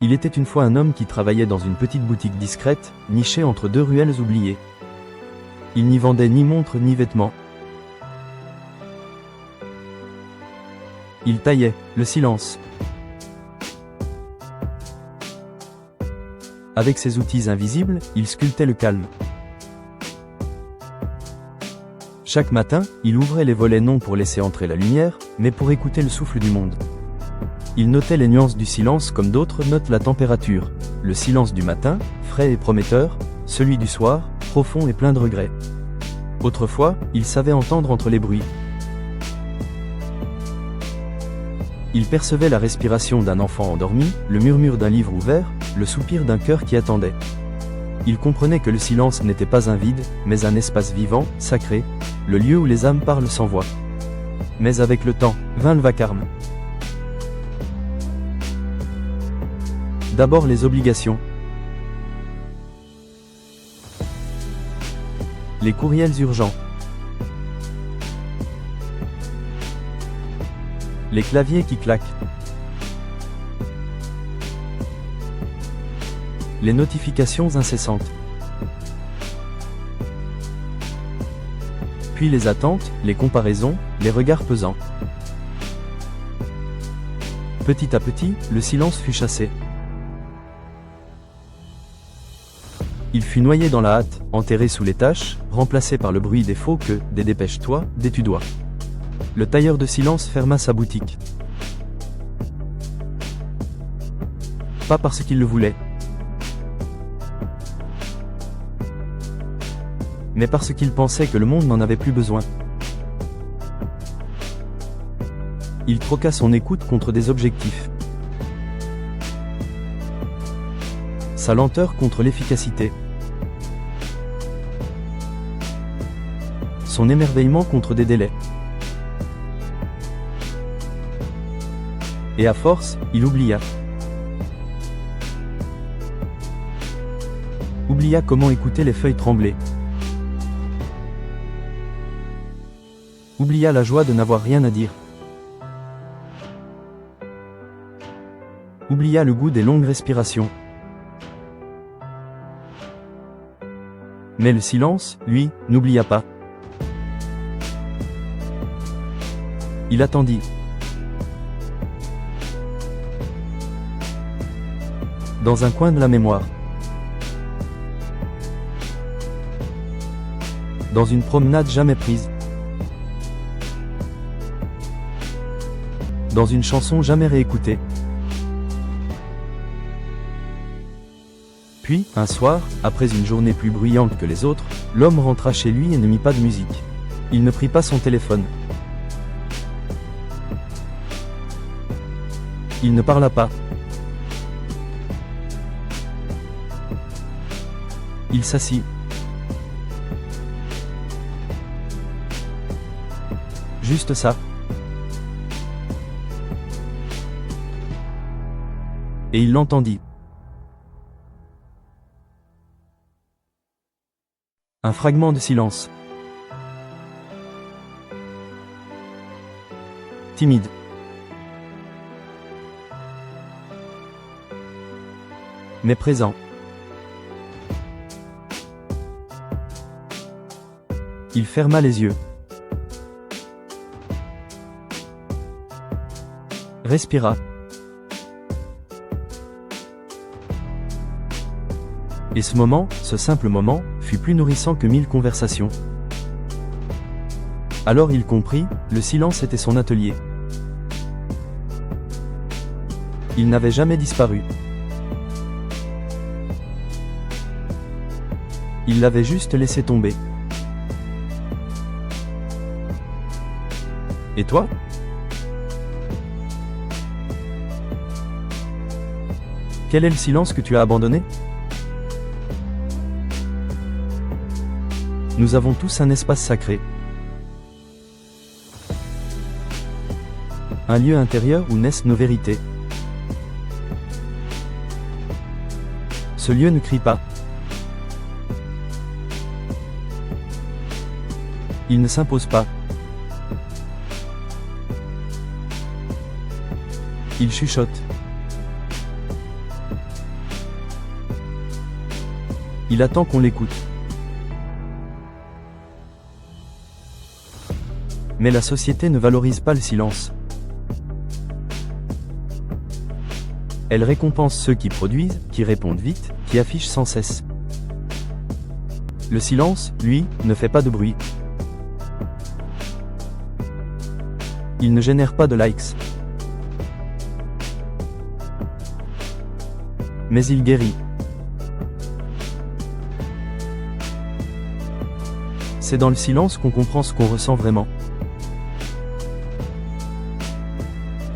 Il était une fois un homme qui travaillait dans une petite boutique discrète, nichée entre deux ruelles oubliées. Il n'y vendait ni montres ni vêtements. Il taillait le silence. Avec ses outils invisibles, il sculptait le calme. Chaque matin, il ouvrait les volets non pour laisser entrer la lumière, mais pour écouter le souffle du monde. Il notait les nuances du silence comme d'autres notent la température. Le silence du matin, frais et prometteur, celui du soir, profond et plein de regrets. Autrefois, il savait entendre entre les bruits. Il percevait la respiration d'un enfant endormi, le murmure d'un livre ouvert, le soupir d'un cœur qui attendait. Il comprenait que le silence n'était pas un vide, mais un espace vivant, sacré, le lieu où les âmes parlent sans voix. Mais avec le temps, vint le vacarme. D'abord les obligations. Les courriels urgents. Les claviers qui claquent. Les notifications incessantes. Puis les attentes, les comparaisons, les regards pesants. Petit à petit, le silence fut chassé. Il fut noyé dans la hâte, enterré sous les tâches, remplacé par le bruit des faux que, des dépêche-toi, des tu dois. Le tailleur de silence ferma sa boutique. Pas parce qu'il le voulait, mais parce qu'il pensait que le monde n'en avait plus besoin. Il troqua son écoute contre des objectifs. Sa lenteur contre l'efficacité. Son émerveillement contre des délais. Et à force, il oublia. Oublia comment écouter les feuilles trembler. Oublia la joie de n'avoir rien à dire. Oublia le goût des longues respirations. Mais le silence, lui, n'oublia pas. Il attendit. Dans un coin de la mémoire. Dans une promenade jamais prise. Dans une chanson jamais réécoutée. Puis, un soir, après une journée plus bruyante que les autres, l'homme rentra chez lui et ne mit pas de musique. Il ne prit pas son téléphone. Il ne parla pas. Il s'assit. Juste ça. Et il l'entendit. Un fragment de silence. Timide. Mais présent. Il ferma les yeux. Respira. Et ce moment, ce simple moment, fut plus nourrissant que 1000 conversations. Alors il comprit, le silence était son atelier. Il n'avait jamais disparu. Il l'avait juste laissé tomber. Et toi ? Quel est le silence que tu as abandonné ? Nous avons tous un espace sacré. Un lieu intérieur où naissent nos vérités. Ce lieu ne crie pas. Il ne s'impose pas. Il chuchote. Il attend qu'on l'écoute. Mais la société ne valorise pas le silence. Elle récompense ceux qui produisent, qui répondent vite, qui affichent sans cesse. Le silence, lui, ne fait pas de bruit. Il ne génère pas de likes. Mais il guérit. C'est dans le silence qu'on comprend ce qu'on ressent vraiment.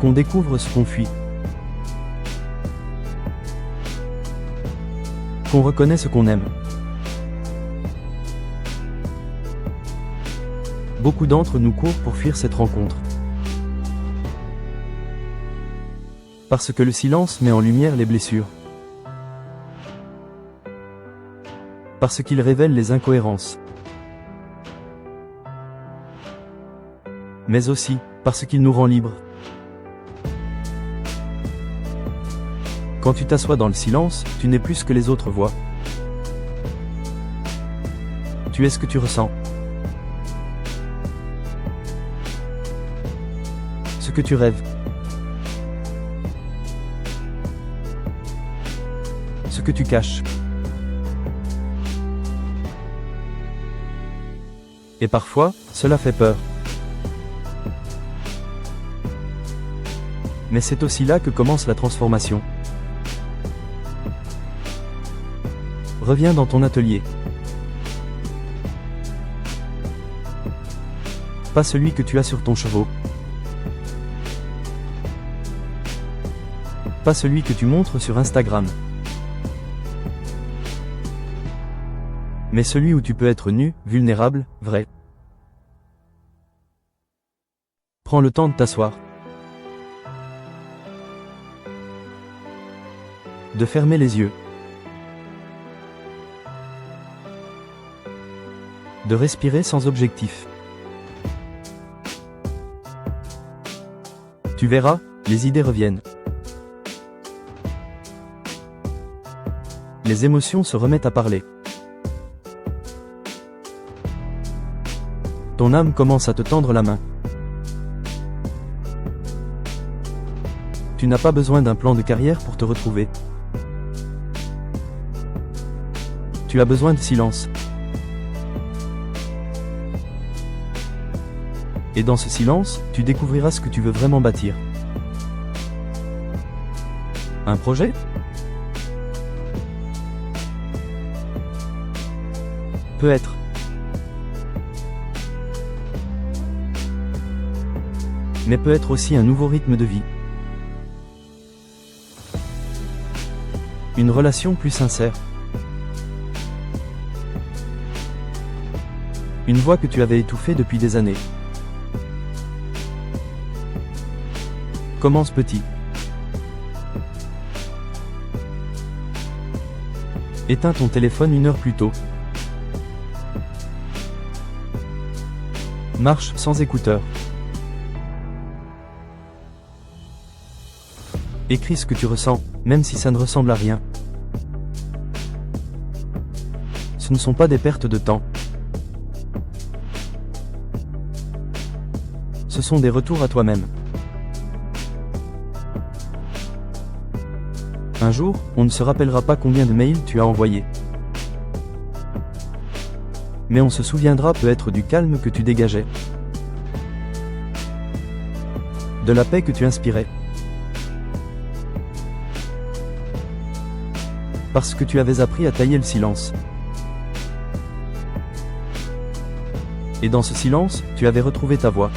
Qu'on découvre ce qu'on fuit. Qu'on reconnaît ce qu'on aime. Beaucoup d'entre nous courent pour fuir cette rencontre. Parce que le silence met en lumière les blessures. Parce qu'il révèle les incohérences. Mais aussi, parce qu'il nous rend libres. Quand tu t'assois dans le silence, tu n'es plus ce que les autres voient. Tu es ce que tu ressens. Ce que tu rêves. Ce que tu caches. Et parfois, cela fait peur. Mais c'est aussi là que commence la transformation. Reviens dans ton atelier. Pas celui que tu as sur ton cheveau. Pas celui que tu montres sur Instagram. Mais celui où tu peux être nu, vulnérable, vrai. Prends le temps de t'asseoir. De fermer les yeux. De respirer sans objectif. Tu verras, les idées reviennent. Les émotions se remettent à parler. Ton âme commence à te tendre la main. Tu n'as pas besoin d'un plan de carrière pour te retrouver. Tu as besoin de silence. Et dans ce silence, tu découvriras ce que tu veux vraiment bâtir. Un projet ? Peut être. Mais peut être aussi un nouveau rythme de vie. Une relation plus sincère. Une voix que tu avais étouffée depuis des années. Commence petit. Éteins ton téléphone 1 heure plus tôt. Marche sans écouteurs. Écris ce que tu ressens, même si ça ne ressemble à rien. Ce ne sont pas des pertes de temps. Ce sont des retours à toi-même. Un jour, on ne se rappellera pas combien de mails tu as envoyés. Mais on se souviendra peut-être du calme que tu dégageais. De la paix que tu inspirais. Parce que tu avais appris à tailler le silence. Et dans ce silence, tu avais retrouvé ta voix.